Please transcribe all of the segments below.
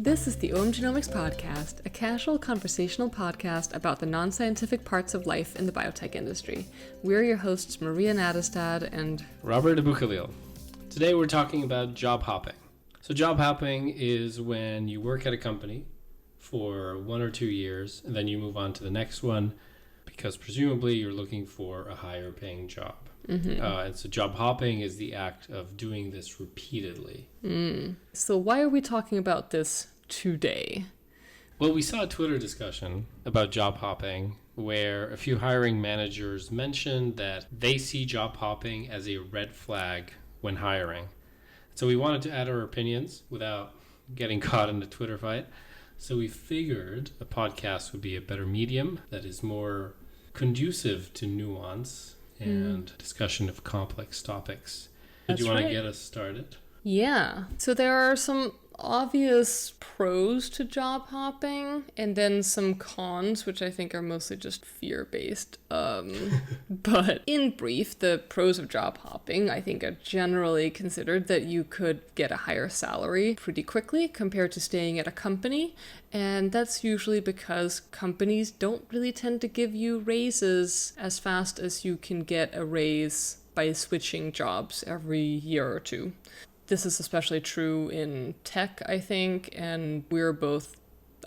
This is the OMGenomics podcast, a casual conversational podcast about the non-scientific parts of life in the biotech industry. We're your hosts, Maria Nadestad and Robert Debunking. Today we're talking about job hopping. So job hopping is when you work at a company for 1 or 2 years and then you move on to the next one because presumably you're looking for a higher paying job. And so job hopping is the act of doing this repeatedly. So why are we talking about this today? Well, we saw a Twitter discussion about job hopping where a few hiring managers mentioned that they see job hopping as a red flag when hiring. So we wanted to add our opinions without getting caught in a Twitter fight. So we figured a podcast would be a better medium that is more conducive to nuance and discussion of complex topics. Do you want to get us started? Yeah. So there are some obvious pros to job hopping and then some cons, which I think are mostly just fear-based. But in brief, the pros of job hopping, I think, are generally considered that you could get a higher salary pretty quickly compared to staying at a company. And that's usually because companies don't really tend to give you raises as fast as you can get a raise by switching jobs every year or two. This is especially true in tech, I think, and we're both,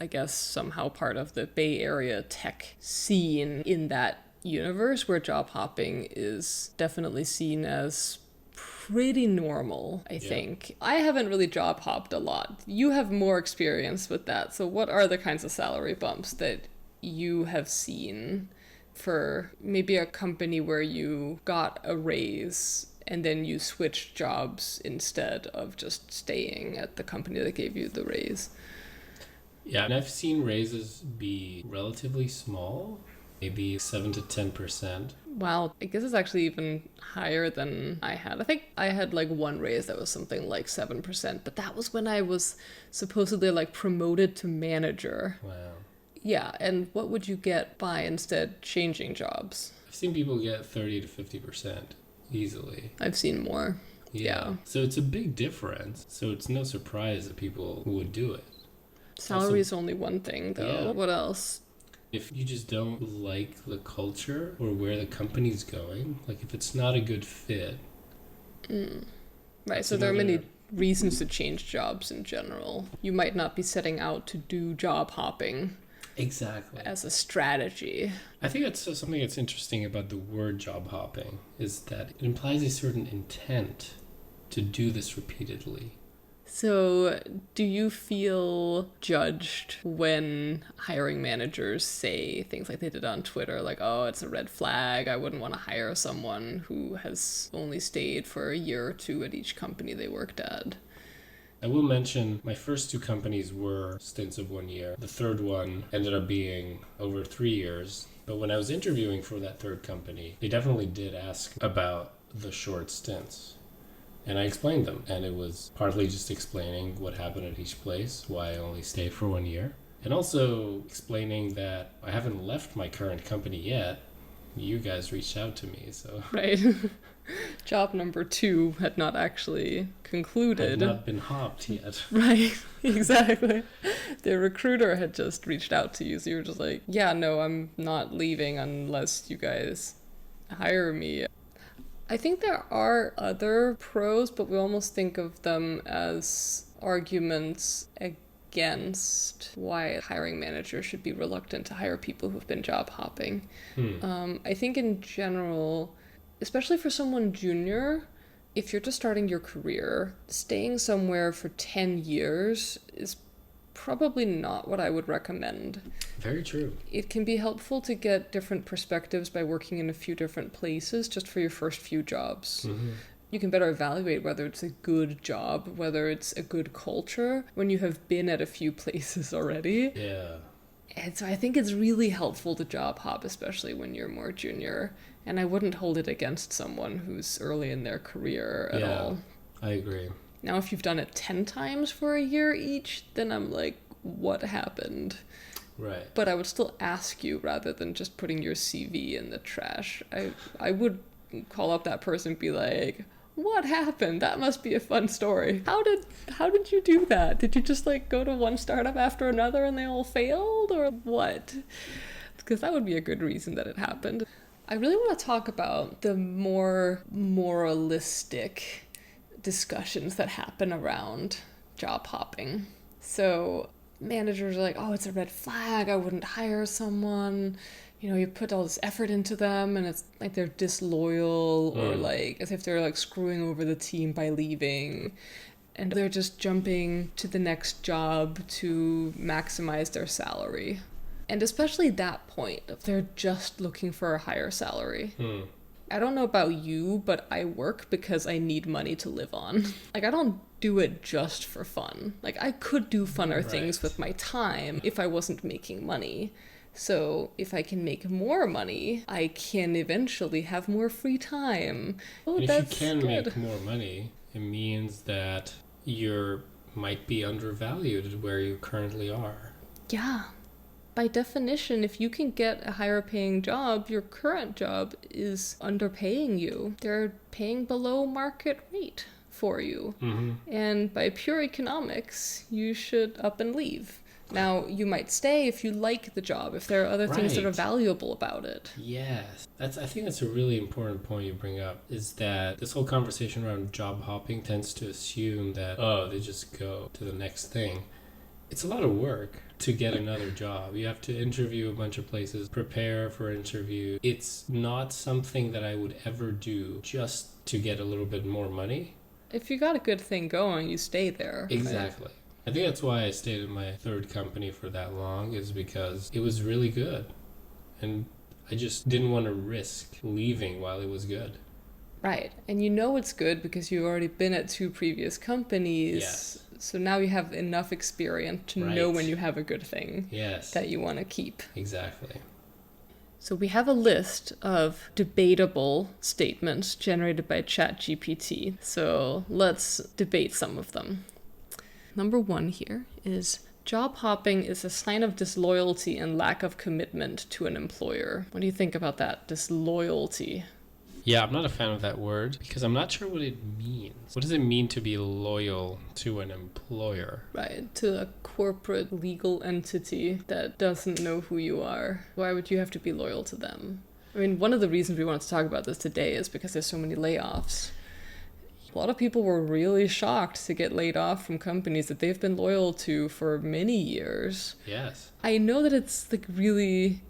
I guess, somehow part of the Bay Area tech scene in that universe where job hopping is definitely seen as pretty normal, I think. I haven't really job hopped a lot. You have more experience with that. So what are the kinds of salary bumps that you have seen for maybe a company where you got a raise and then you switched jobs instead of just staying at the company that gave you the raise? Yeah, and I've seen raises be relatively small, maybe 7 to 10%. Wow, I guess it's actually even higher than I had. I think I had like one raise that was something like 7%, but that was when I was supposedly like promoted to manager. Wow. Yeah, and what would you get by instead changing jobs? I've seen people get 30 to 50% easily. I've seen more. Yeah. So it's a big difference. So it's no surprise that people would do it. Salary is only one thing, though. Yeah. What else? If you just don't like the culture or where the company's going, like if it's not a good fit. Right, so there are many reasons to change jobs in general. You might not be setting out to do job hopping. Exactly. As a strategy. I think that's something that's interesting about the word job hopping is that it implies a certain intent to do this repeatedly. So do you feel judged when hiring managers say things like they did on Twitter, like, oh, it's a red flag, I wouldn't want to hire someone who has only stayed for a year or two at each company they worked at? I will mention my first 2 companies were stints of 1 year. The third one ended up being over 3 years. But when I was interviewing for that third company, they definitely did ask about the short stints. And I explained them. And it was partly just explaining what happened at each place, why I only stayed for 1 year. And also explaining that I haven't left my current company yet. You guys reached out to me, so... Right. Job number 2 had not actually concluded. Had not been hopped yet. Right, exactly. The recruiter had just reached out to you, so you were just like, yeah, no, I'm not leaving unless you guys hire me. I think there are other pros, but we almost think of them as arguments against why hiring managers should be reluctant to hire people who've been job hopping. I think in general, especially for someone junior, if you're just starting your career, staying somewhere for 10 years is probably not what I would recommend. Very true. It can be helpful to get different perspectives by working in a few different places just for your first few jobs. You can better evaluate whether it's a good job, whether it's a good culture, when you have been at a few places already. Yeah. And so I think it's really helpful to job hop, especially when you're more junior. And I wouldn't hold it against someone who's early in their career at all. I agree. Now, if you've done it 10 times for a year each, then I'm like, what happened? Right. But I would still ask you rather than just putting your CV in the trash. I would call up that person and be like, What happened? That must be a fun story. How did you do that? Did you just like go to one startup after another and they all failed, or what? Because that would be a good reason that it happened. I really want to talk about the more moralistic discussions that happen around job hopping. So managers are like, oh, it's a red flag, I wouldn't hire someone. You know, you put all this effort into them and it's like they're disloyal or like as if they're like screwing over the team by leaving. And they're just jumping to the next job to maximize their salary. And especially that point, if they're just looking for a higher salary. I don't know about you, but I work because I need money to live on. Like, I don't do it just for fun. Like, I could do funner things with my time if I wasn't making money. So if I can make more money, I can eventually have more free time. Oh, and that's if you can good. make more money, it means that you might be undervalued where you currently are. Yeah. By definition, if you can get a higher paying job, your current job is underpaying you. They're paying below market rate for you. And by pure economics, you should up and leave. Now, you might stay if you like the job, if there are other things that are valuable about it. Yes. I think that's a really important point you bring up, is that this whole conversation around job hopping tends to assume that, oh, they just go to the next thing. It's a lot of work to get another job. You have to interview a bunch of places, prepare for interview. It's not something that I would ever do just to get a little bit more money. If you got a good thing going, you stay there. Exactly. Right? I think that's why I stayed in my third company for that long, is because it was really good. And I just didn't want to risk leaving while it was good. Right. And you know it's good because you've already been at 2 previous companies. Yes. So now you have enough experience to know when you have a good thing that you want to keep. Exactly. So we have a list of debatable statements generated by ChatGPT. So let's debate some of them. Number 1 here is job hopping is a sign of disloyalty and lack of commitment to an employer. What do you think about that? Disloyalty. Yeah, I'm not a fan of that word because I'm not sure what it means. What does it mean to be loyal to an employer? Right, to a corporate legal entity that doesn't know who you are. Why would you have to be loyal to them? I mean, one of the reasons we wanted to talk about this today is because there's so many layoffs. A lot of people were really shocked to get laid off from companies that they've been loyal to for many years. Yes. I know that it's like really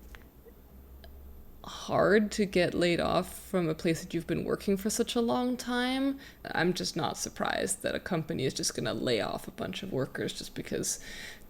hard to get laid off from a place that you've been working for such a long time. I'm just not surprised that a company is just going to lay off a bunch of workers just because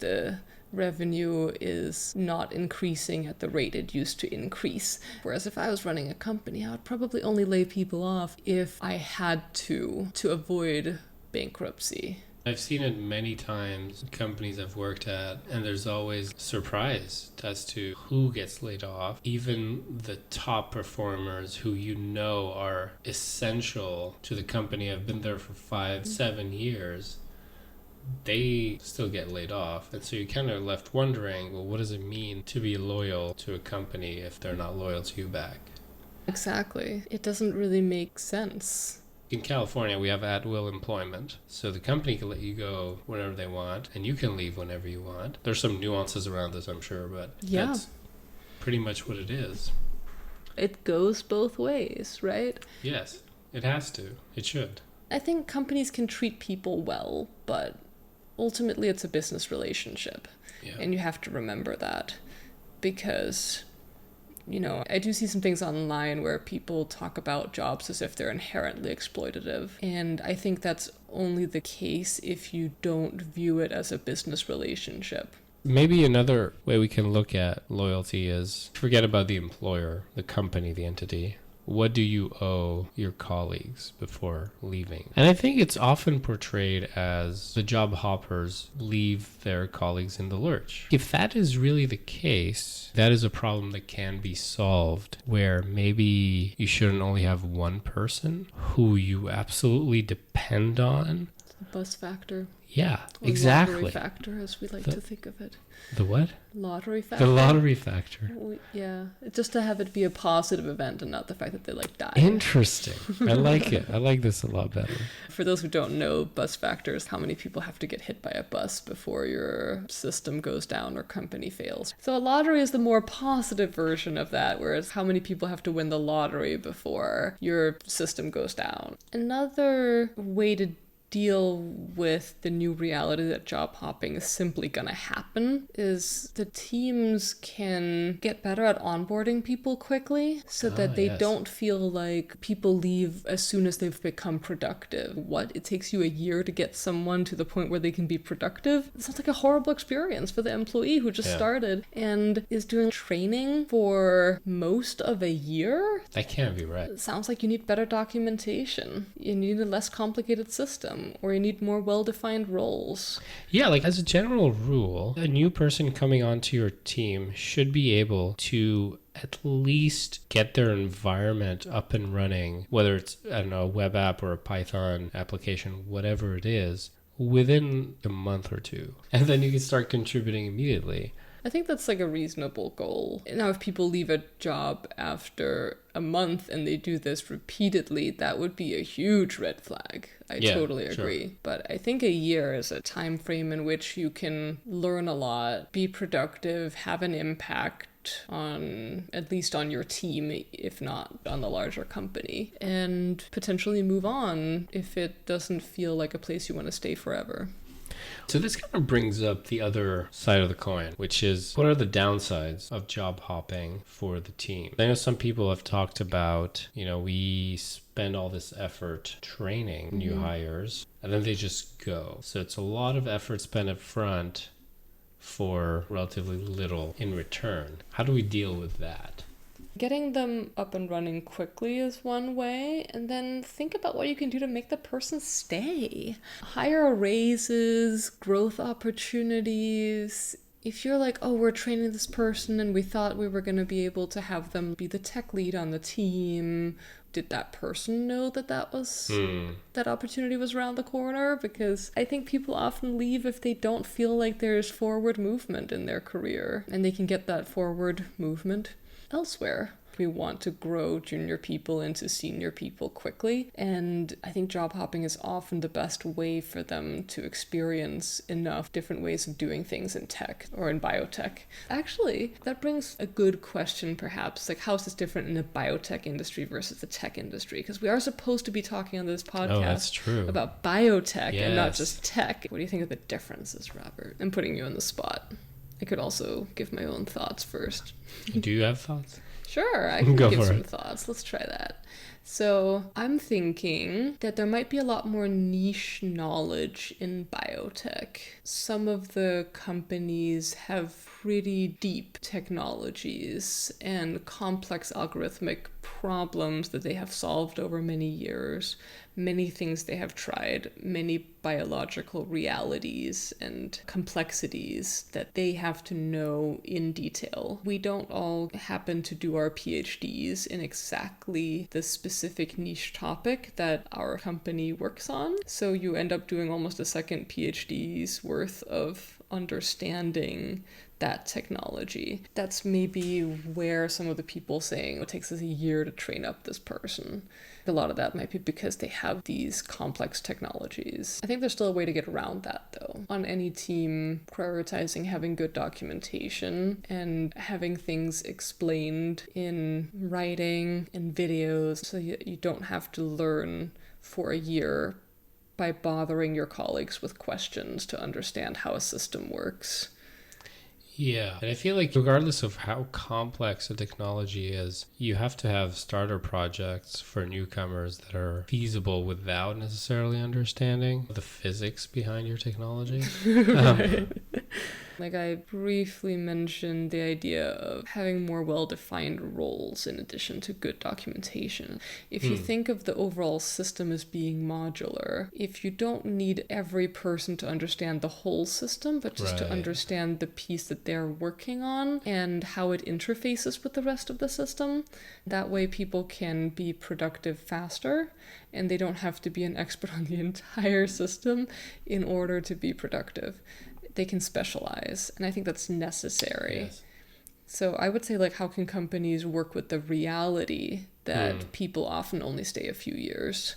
the revenue is not increasing at the rate it used to increase. Whereas if I was running a company, I would probably only lay people off if I had to avoid bankruptcy. I've seen it many times in companies I've worked at, and there's always surprise as to who gets laid off. Even the top performers who you know are essential to the company, have been there for 5-7 years, they still get laid off. And so you're kind of left wondering, well, what does it mean to be loyal to a company if they're not loyal to you back? Exactly. It doesn't really make sense. In California, we have at-will employment. So the company can let you go whenever they want, and you can leave whenever you want. There's some nuances around this, I'm sure, but that's pretty much what it is. It goes both ways, right? Yes, it has to. It should. I think companies can treat people well, but ultimately it's a business relationship. Yeah. And you have to remember that because, you know, I do see some things online where people talk about jobs as if they're inherently exploitative. And I think that's only the case if you don't view it as a business relationship. Maybe another way we can look at loyalty is forget about the employer, the company, the entity. What do you owe your colleagues before leaving? And I think it's often portrayed as the job hoppers leave their colleagues in the lurch. If that is really the case, that is a problem that can be solved, where maybe you shouldn't only have one person who you absolutely depend on Bus factor. Yeah, Or exactly. lottery factor, as we like to think of it. The what? Lottery factor. The lottery factor. Yeah, just to have it be a positive event and not the fact that they like die. Interesting. I like it. I like this a lot better. For those who don't know, bus factor is how many people have to get hit by a bus before your system goes down or company fails. So a lottery is the more positive version of that, whereas how many people have to win the lottery before your system goes down. Another way to deal with the new reality that job hopping is simply going to happen is the teams can get better at onboarding people quickly so that they don't feel like people leave as soon as they've become productive. It takes you a year to get someone to the point where they can be productive? It sounds like a horrible experience for the employee who just started and is doing training for most of a year. That can't be right. It sounds like you need better documentation. You need a less complicated system. Or you need more well-defined roles. Yeah, like as a general rule, a new person coming onto your team should be able to at least get their environment up and running, whether it's, I don't know, a web app or a Python application, whatever it is, within a month or two. And then you can start contributing immediately. I think that's like a reasonable goal. Now, if people leave a job after a month and they do this repeatedly, that would be a huge red flag. I totally agree. Sure. But I think a year is a time frame in which you can learn a lot, be productive, have an impact on at least on your team, if not on the larger company, and potentially move on if it doesn't feel like a place you want to stay forever. So this kind of brings up the other side of the coin, which is what are the downsides of job hopping for the team? I know some people have talked about, we spend all this effort training new hires and then they just go. So it's a lot of effort spent up front for relatively little in return. How do we deal with that? Getting them up and running quickly is one way, and then think about what you can do to make the person stay. Higher raises, growth opportunities. If you're like, oh, we're training this person and we thought we were going to be able to have them be the tech lead on the team, did that person know that that opportunity was around the corner? Because I think people often leave if they don't feel like there's forward movement in their career, and they can get that forward movement elsewhere. We want to grow junior people into senior people quickly, and I think job hopping is often the best way for them to experience enough different ways of doing things in tech or in biotech. Actually, that brings a good question perhaps, like how is this different in the biotech industry versus the tech industry? Because we are supposed to be talking on this podcast about biotech and not just tech. What do you think of the differences, Robert? I'm putting you on the spot. I could also give my own thoughts first. Do you have thoughts? Sure, I can give some thoughts. Let's try that. So I'm thinking that there might be a lot more niche knowledge in biotech. Some of the companies have pretty deep technologies and complex algorithmic problems that they have solved over many years. Many things they have tried, many biological realities and complexities that they have to know in detail. We don't all happen to do our PhDs in exactly the specific niche topic that our company works on. So you end up doing almost a second PhD's worth of understanding that technology. That's maybe where some of the people saying it takes us a year to train up this person. A lot of that might be because they have these complex technologies. I think there's still a way to get around that though. On any team, prioritizing having good documentation and having things explained in writing and videos so you don't have to learn for a year by bothering your colleagues with questions to understand how a system works. Yeah, and I feel like regardless of how complex a technology is, you have to have starter projects for newcomers that are feasible without necessarily understanding the physics behind your technology. Right. Like I briefly mentioned the idea of having more well-defined roles in addition to good documentation. If you think of the overall system as being modular, if you don't need every person to understand the whole system, but just to understand the piece that they're working on and how it interfaces with the rest of the system, that way people can be productive faster and they don't have to be an expert on the entire system in order to be productive. They can specialize, and I think that's necessary. Yes. So I would say, like, how can companies work with the reality that people often only stay a few years?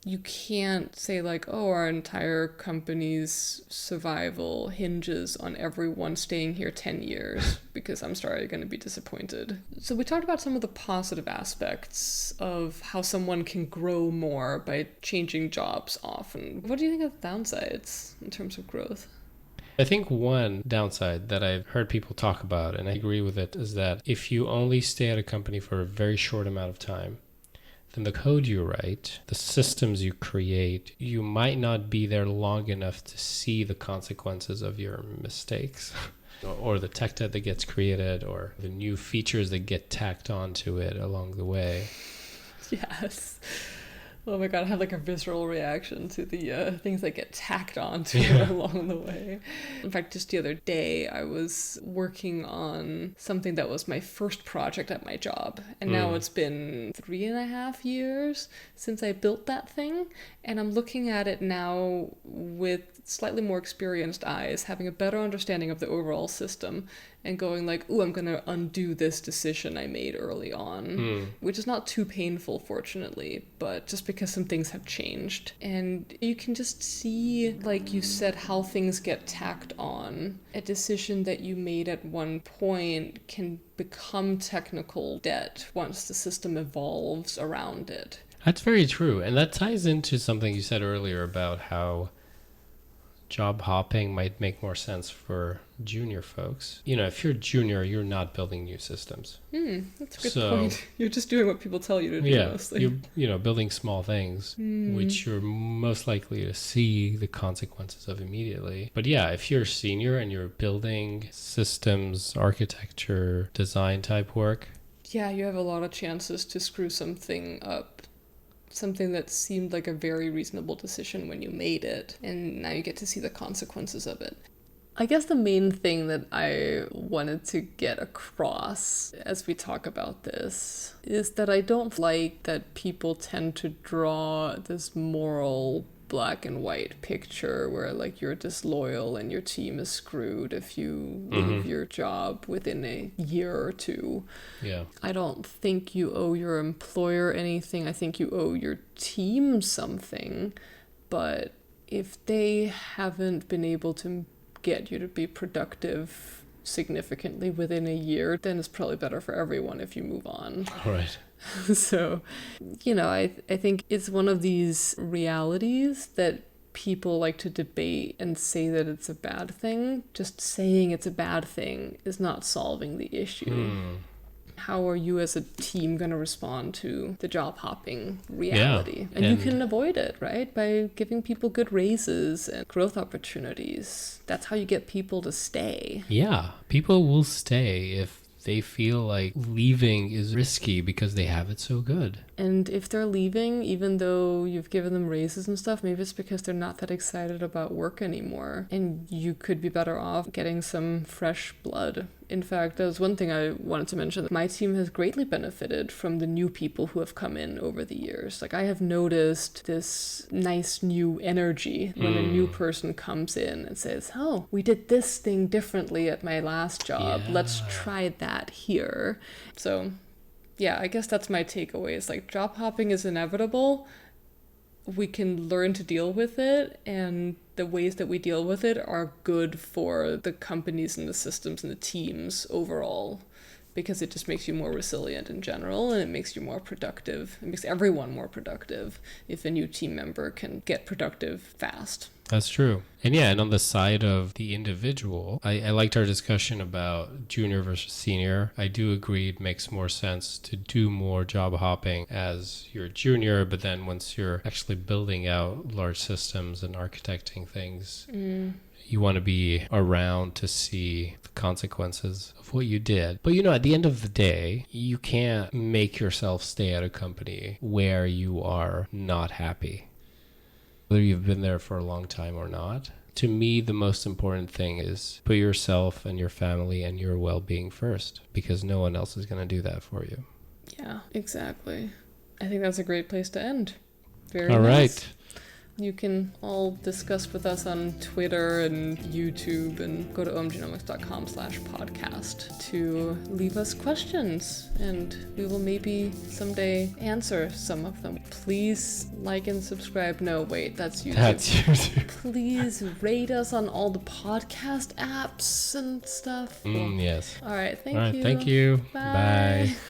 You can't say, like, oh, our entire company's survival hinges on everyone staying here 10 years, because I'm sorry, you're going to be disappointed. So we talked about some of the positive aspects of how someone can grow more by changing jobs often. What do you think of the downsides in terms of growth? I think one downside that I've heard people talk about, and I agree with it, is that if you only stay at a company for a very short amount of time, then the code you write, the systems you create, you might not be there long enough to see the consequences of your mistakes or the tech debt that gets created or the new features that get tacked onto it along the way. Yes. Oh my god, I have like a visceral reaction to the things that get tacked on to it along the way. In fact, just the other day, I was working on something that was my first project at my job. And now it's been 3.5 years since I built that thing. And I'm looking at it now with slightly more experienced eyes, having a better understanding of the overall system and going like, ooh, I'm going to undo this decision I made early on, which is not too painful, fortunately, but just because some things have changed. And you can just see, like you said, how things get tacked on. A decision that you made at one point can become technical debt once the system evolves around it. That's very true. And that ties into something you said earlier about how job hopping might make more sense for junior folks. You know, if you're junior, you're not building new systems. That's a good point. You're just doing what people tell you to do mostly. You're building small things, which you're most likely to see the consequences of immediately. But yeah, if you're a senior and you're building systems, architecture, design type work. Yeah, you have a lot of chances to screw something up. Something that seemed like a very reasonable decision when you made it, and now you get to see the consequences of it. I guess the main thing that I wanted to get across as we talk about this is that I don't like that people tend to draw this moral black and white picture where like you're disloyal and your team is screwed if you leave your job within a year or two. Yeah. I don't think you owe your employer anything. I think you owe your team something. But if they haven't been able to get you to be productive significantly within a year, then it's probably better for everyone if you move on. All right. So, you know, I think it's one of these realities that people like to debate and say that it's a bad thing. Just saying it's a bad thing is not solving the issue. How are you as a team going to respond to the job hopping reality? Yeah, and you can avoid it, right? By giving people good raises and growth opportunities. That's how you get people to stay. Yeah, people will stay if they feel like leaving is risky because they have it so good. And if they're leaving, even though you've given them raises and stuff, maybe it's because they're not that excited about work anymore. And you could be better off getting some fresh blood. In fact, that was one thing I wanted to mention. My team has greatly benefited from the new people who have come in over the years. Like, I have noticed this nice new energy when a new person comes in and says, oh, we did this thing differently at my last job. Yeah. Let's try that here. So yeah, I guess that's my takeaway. Is like job hopping is inevitable. We can learn to deal with it, and the ways that we deal with it are good for the companies and the systems and the teams overall, because it just makes you more resilient in general, and it makes you more productive. It makes everyone more productive if a new team member can get productive fast. That's true. And yeah, and on the side of the individual, I liked our discussion about junior versus senior. I do agree it makes more sense to do more job hopping as you're junior, but then once you're actually building out large systems and architecting things, you want to be around to see the consequences of what you did. But at the end of the day, you can't make yourself stay at a company where you are not happy, whether you've been there for a long time or not. To me, the most important thing is put yourself and your family and your well-being first, because no one else is going to do that for you. Yeah, exactly. I think that's a great place to end. Very All nice. right. You can all discuss with us on Twitter and YouTube, and go to omgenomics.com/podcast to leave us questions, and we will maybe someday answer some of them. Please like and subscribe. No, wait, that's YouTube. That's YouTube. Please rate us on all the podcast apps and stuff. Yes. All right, thank All right, you. thank you. Bye. Bye.